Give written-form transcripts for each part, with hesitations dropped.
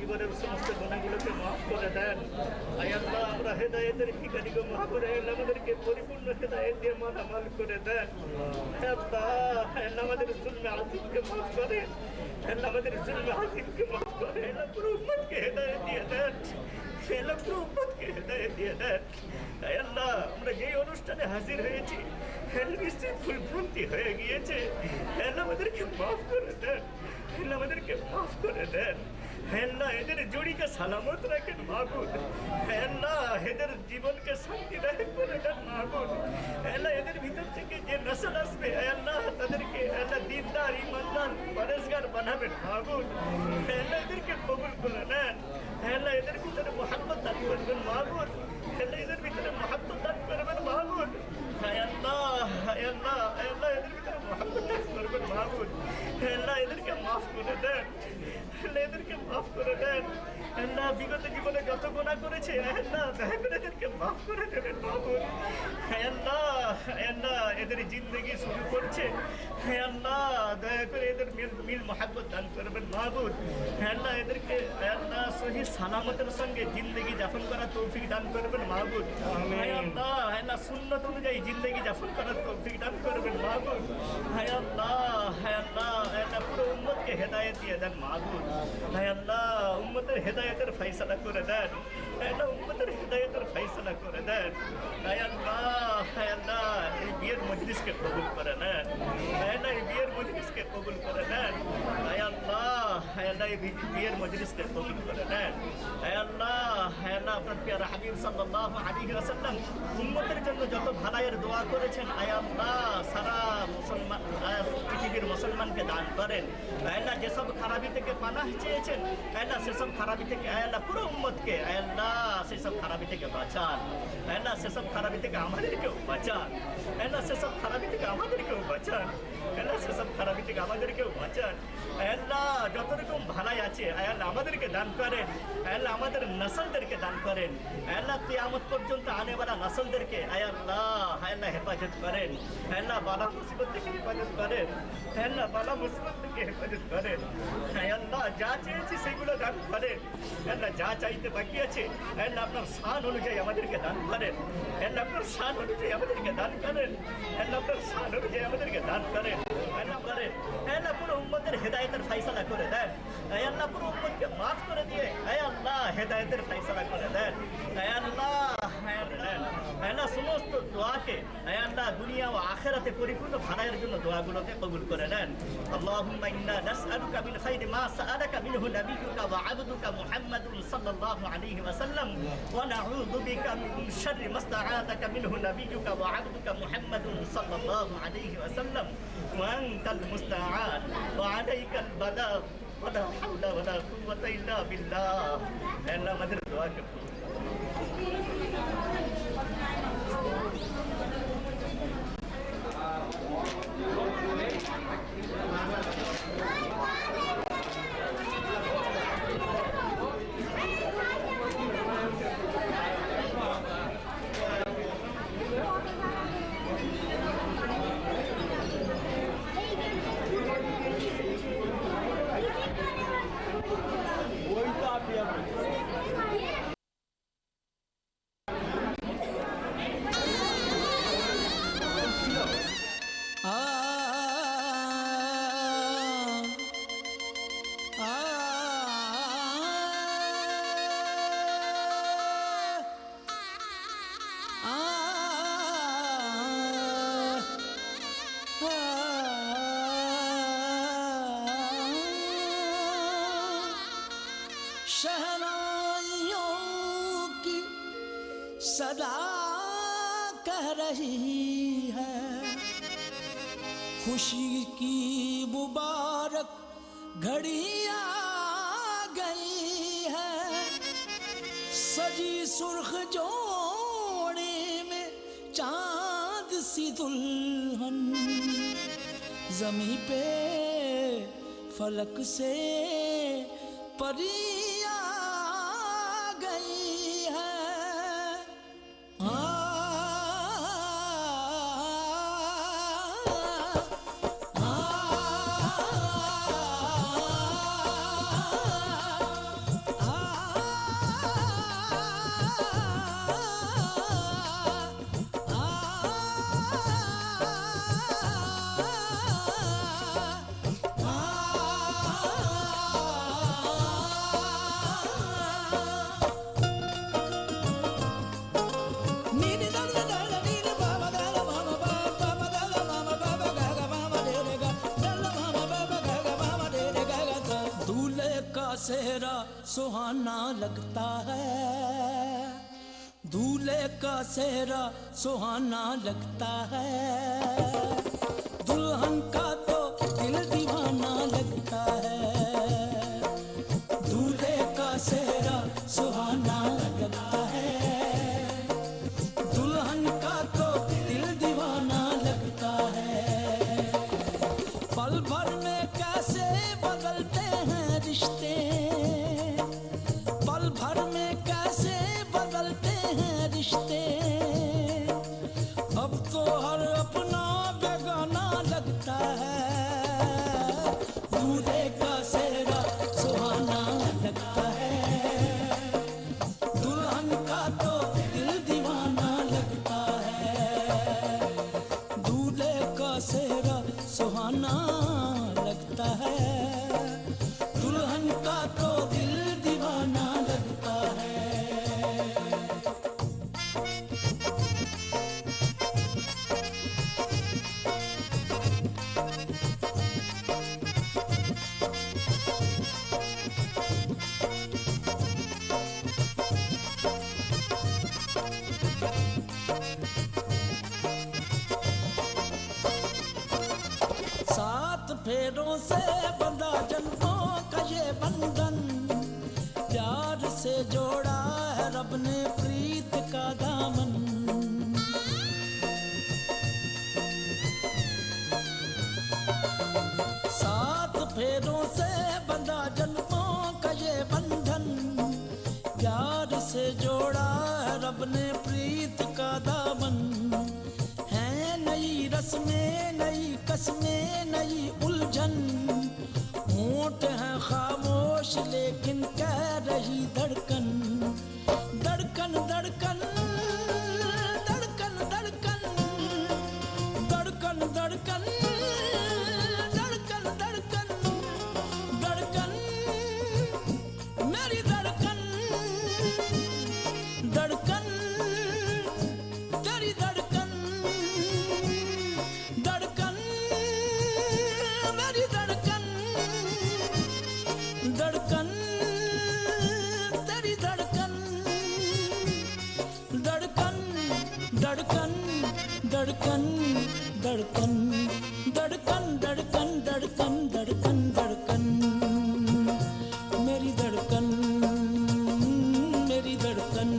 জীবনের সমস্ত গুনাহগুলোকে মাফ করে দেন আয় আল্লাহ আমরা হেদায়েতের ঠিকানাকে মাফ করে আমাদেরকে পরিপূর্ণ হেদায়েত দিয়ে মালামাল করে দেন হে আল্লাহ আমাদের জুলমে আজিমকে মাফ করে আল্লাহ আমাদের জুলমে আজিমকে মাফ করে আল্লাহ পুরো উম্মতকে হেদায়েত দিয়ে দেন আল্লাহ পুরো উম্মতকে হেদায়েত দিয়ে দেন আয় আল্লাহ আমরা যেই অনুষ্ঠানে হাজির হয়েছি নিশ্চয়ই ভুলভ্রান্তি হয়ে গিয়েছে আল্লাহ আমাদেরকে মাফ করে দেন আল্লাহ আমাদেরকে মাফ করে দেন আল্লাহ এদের জড়িকে সালামত রাখেন মাহবুব আল্লাহ এদের জীবনকে শান্তিদায়ক করে দেন মাহবুব আল্লাহ এদের ভিতর থেকে যে নসল আসবে আল্লাহ তাদেরকে আল্লাহ দিনদার ইমানদার পরেজগার বানাবেন মাহবুব আল্লাহ এদেরকে কবুল করে নেন আল্লাহ এদের ভিতরে মোহাম্মত দান করবেন মাহবুব আল্লাহ এদের ভিতরে মোহাম্মত দান করবেন মাহবুব আল্লাহ আল্লাহ আল্লাহ এদের ভিতরে মোহাম্মত দান করবেন মাহবুব আল্লাহ এদেরকে মাফ করে দেন আল্লাহ এদেরকে মাফ করে দেন আল্লাহ বিগত জীবনে যত গুনাহ করেছে আল্লাহ দয়া করে এদেরকে মাফ করে দেবেন মাহবুব আল্লাহ আল্লাহ এদের জিন্দগি শুরু করছে আল্লাহ দয়া করে এদের মিল মোহাব্বত দান করবেন মাহবুব আল্লাহ এদেরকে আল্লাহ সহি সালামতের সঙ্গে জিন্দগি যাপন করার তৌফিক দান করবেন মাহবুব আল্লাহ আল্লাহ সুন্নত অনুযায়ী জিন্দগি যাপন করার তৌফিক দান করবেন মাহবুব আল্লাহ আল্লাহ আল্লাহ পুরো উম্মতকে হেদায়েত দিয়ে দেন মাহবুব আল্লাহ উম্মতের হেদায়েতের ফয়সালা করে দেন আল্লাহ উম্মতের হেদায়েতের ফয়সালা করে দেন আল্লাহ আল্লাহ এই বিয়ের মজলিসকে কবুল করে নেন আল্লাহ এই বিয়ের মজলিসকে কবুল করে নেন আল্লাহ আল্লাহ এই বিয়ের মজলিসকে কবুল করে নেন আল্লাহ আল্লাহ আপনার প্রিয় হাবিব সাল্লাল্লাহু আলাইহি ওয়াসাল্লাম উম্মতের জন্য যত ভালাইয়ের দোয়া করেছেন আল্লাহ সারা মুসলমান পৃথিবীর মুসলমানকে দান করেন আল্লাহ যেসব খারাপি থেকে পানাহ চেয়েছেন আল্লাহ সেসব খারাপি থেকে আল্লাহ পুরো উম্মতকে আল্লাহ সেসব খারাপি থেকে বাঁচান আল্লাহ সেসব খারাপি থেকে আমাদেরকেও বাঁচান আল্লাহ সেসব খারাপি থেকে আমাদেরকেও বাঁচান আল্লাহ সেসব খারাপি থেকে আমাদেরকেও বাঁচান আল্লাহ যত রকম ভালাই আছে আল্লাহ আমাদেরকে দান করেন আল্লাহ আমাদের নসলদেরকে দান করেন আল্লাহ কিয়ামত পর্যন্ত আনেওয়ালা নসলদেরকে আল্লাহ আল্লাহ হেফাজত করেন আল্লাহ বালা মুসিবত থেকে হেফাজত করেন আল্লাহ বালা মুসিবত থেকে হেফাজত করেন আল্লাহ যা চেয়েছি সেগুলো দান করেন আল্লাহ যা চাইতে বাকি আছে আল্লাহ আপনার শান অনুযায়ী আমাদেরকে দান করেন আল্লাহ আপনার শান অনুযায়ী আমাদেরকে দান করেন আল্লাহ আপনার শান অনুযায়ী আমাদেরকে দান করেন আল্লাহ করেন, আল্লাহ পুরো উম্মতের হেদায়েতের ফয়সালা করে দেন, আল্লাহ পুরো উম্মতকে মাফ করে দিয়ে আল্লাহ হেদায়েতের ফয়সালা করে দেন, আল্লাহ সমস্ত দোয়াকে আল্লাহ দুনিয়া ও আখিরাতে পরিপূর্ণ ভালাইয়ের জন্য দোয়াগুলোকে কবুল করে নেন। আল্লাহুম্মা ইন্না নাসআলুকা মিন খাইরি মা সাআলাকা মিনহু নাবিয়্যুকা ওয়া আবদুকা মুহাম্মাদুন সাল্লাল্লাহু আলাইহি ওয়া সাল্লাম ওয়া নাউযু বিকা মিন শাররি মা ইসতাআযাকা মিনহু নাবিয়্যুকা ওয়া আবদুকা মুহাম্মাদুন সাল্লাল্লাহু আলাইহি ওয়া সাল্লাম ওয়া আনতাল মুস্তাআন ওয়া আলাইকাল বালাগ ওয়া লা হাওলা ওয়া লা কুওয়াতা ইল্লা বিল্লাহ। আল্লাহ আমাদের দোয়া কবুল। सदा कह रही है खुशी की मुबारक घड़ी आ गई है, सजी सुर्ख जोड़े में चांद सी दुल्हन, जमी पे फलक से परी सेहरा सुहाना लगता है, दूल्हे का सेहरा सुहाना लगता है, दुल्हन का तो दिल दीवाना लगता है, दूल्हे का सेहरा सुहाना लगता है, दुल्हन का तो दिल दीवाना लगता है, पल भर में कैसे बदलते हैं रिश्ते, पल भर में कैसे बदलते हैं रिश्ते, अब तो हर अपना बेगाना लगता है, दूल्हे का सेहरा सुहाना लगता है, दुल्हन का तो दिल दीवाना लगता है, दूल्हे का सेहरा सुहाना लगता है, दुल्हन का तो दिल दीवाना लगता है। सात फेरों से बंधा जन्मों का ये बंधन, प्यार से जोड़ा है रब ने प्रीत का दामन, सात फेरों से बंधा जन्मों का ये बंधन, प्यार से जोड़ा है रब ने प्रीत का दामन, है नई रस्में नई कस्में नई उलझन, धड़कन धड़कन धड़कन धड़कन धड़कन धड़कन धड़कन धड़कन मेरी धड़कन मेरी धड़कन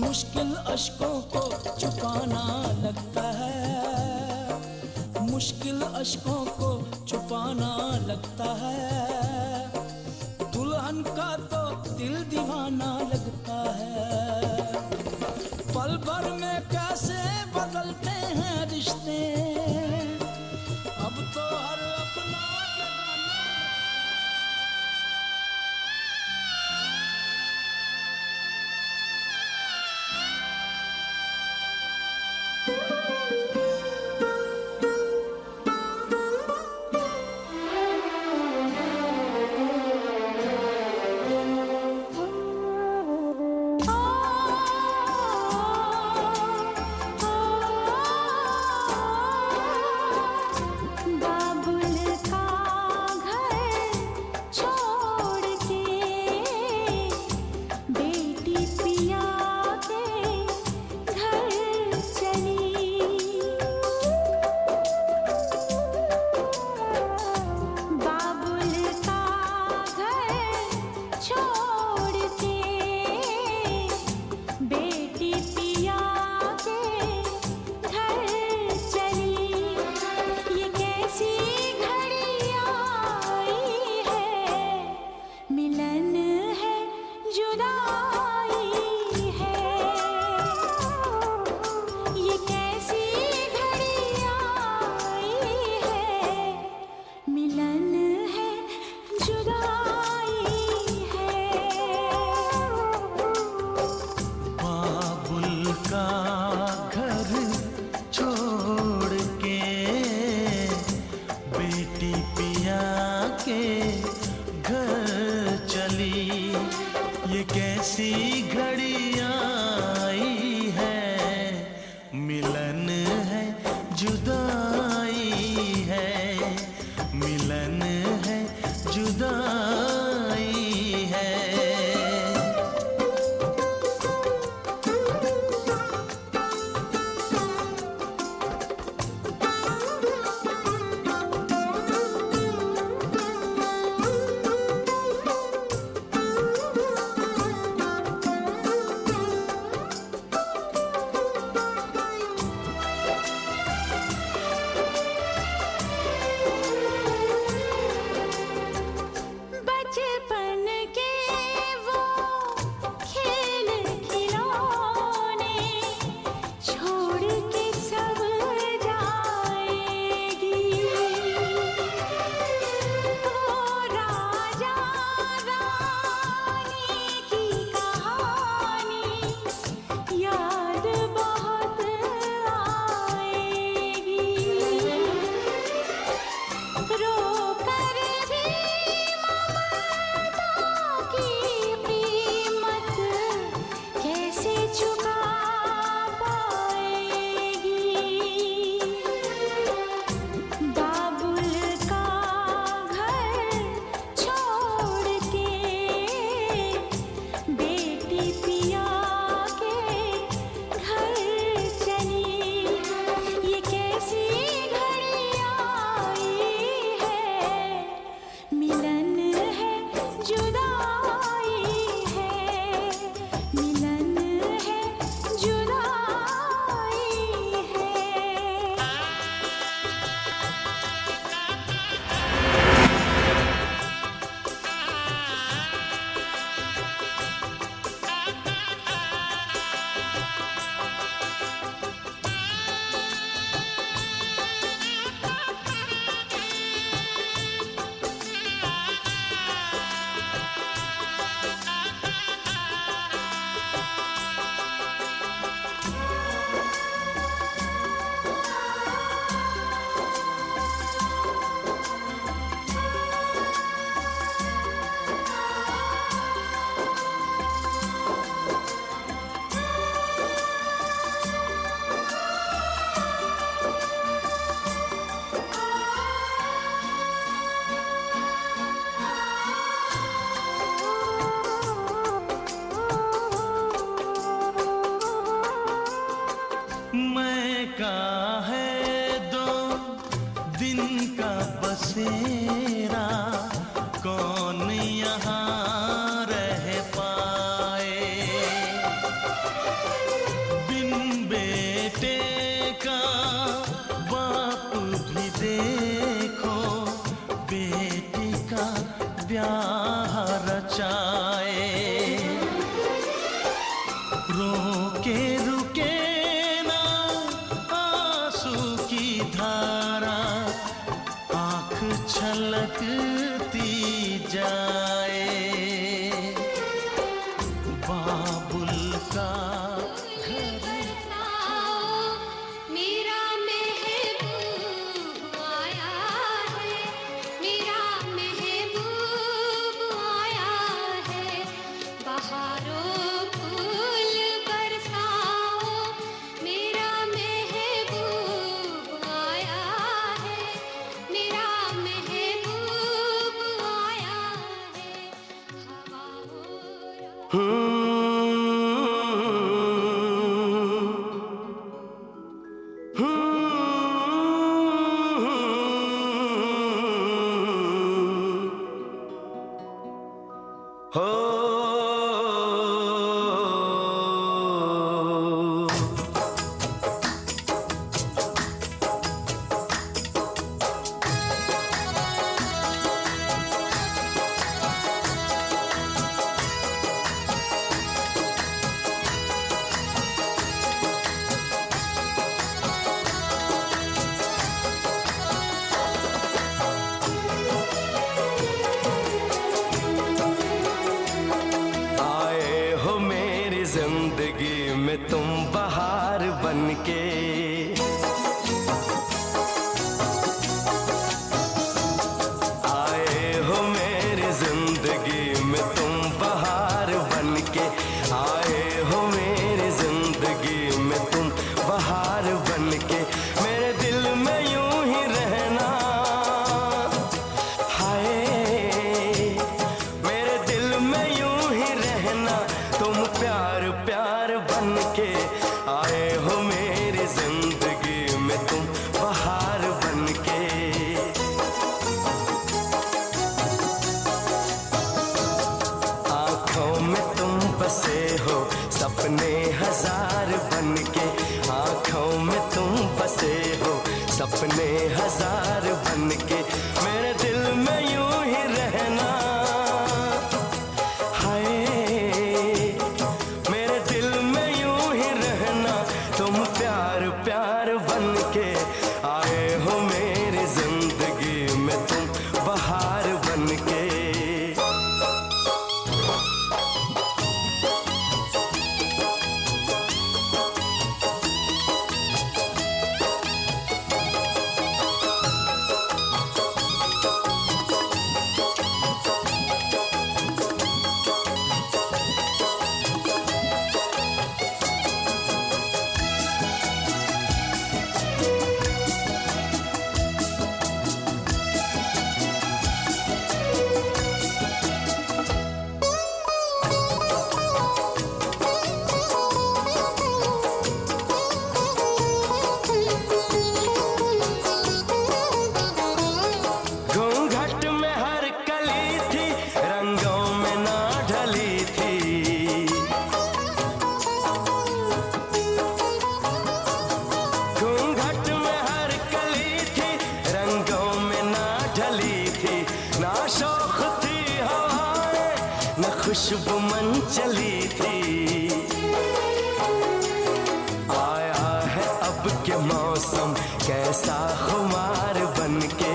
मुश्किल अश्कों को छुपाना लगता है मुश्किल अश्कों को छुपाना लगता है दुल्हन का तो दिल दीवाना लगता है पल भर में कैसे बदलते हैं रिश्ते अब तो हर अपना जगाना मैं का है दो दिन का बसेरा, कौन यहाँ रह पाए। बिन बेटे का बाप भी देखो, बेटी का ब्याह रचाए। रोके रुके ना आंसू की धारा, आँख छलकती जाए। बाबुल का मेरा महबूब आया है, मेरा महबूब आया है। बहारों फूल बरसाओ, मेरा महबूब आया है, मेरा महबूब आया है। जिंदगी में तुम बहार बनके, आए हो मेरी जिंदगी में तुम बहार बनके, आए हो मेरी जिंदगी में तुम बहार बनके। मेरे दिल में यूं ही रहना, हाय मेरे दिल में यूं ही रहना। तुम प्यार प्यार बनके आए हो मेरी जिंदगी में तुम बहार बनके। आँखों में तुम बसे हो सपने हजार बनके, आँखों में तुम बसे हो सपने हजार बनके। मेरे दिल में यूं ही रहना, हाय मेरे दिल में यूं ही रहना। तुम प्यार प्यार बनके आए हो मेरी जिंदगी में तुम बहार बनके। खुशबू मन चली थी। आया है अब के मौसम कैसा खुमार बनके,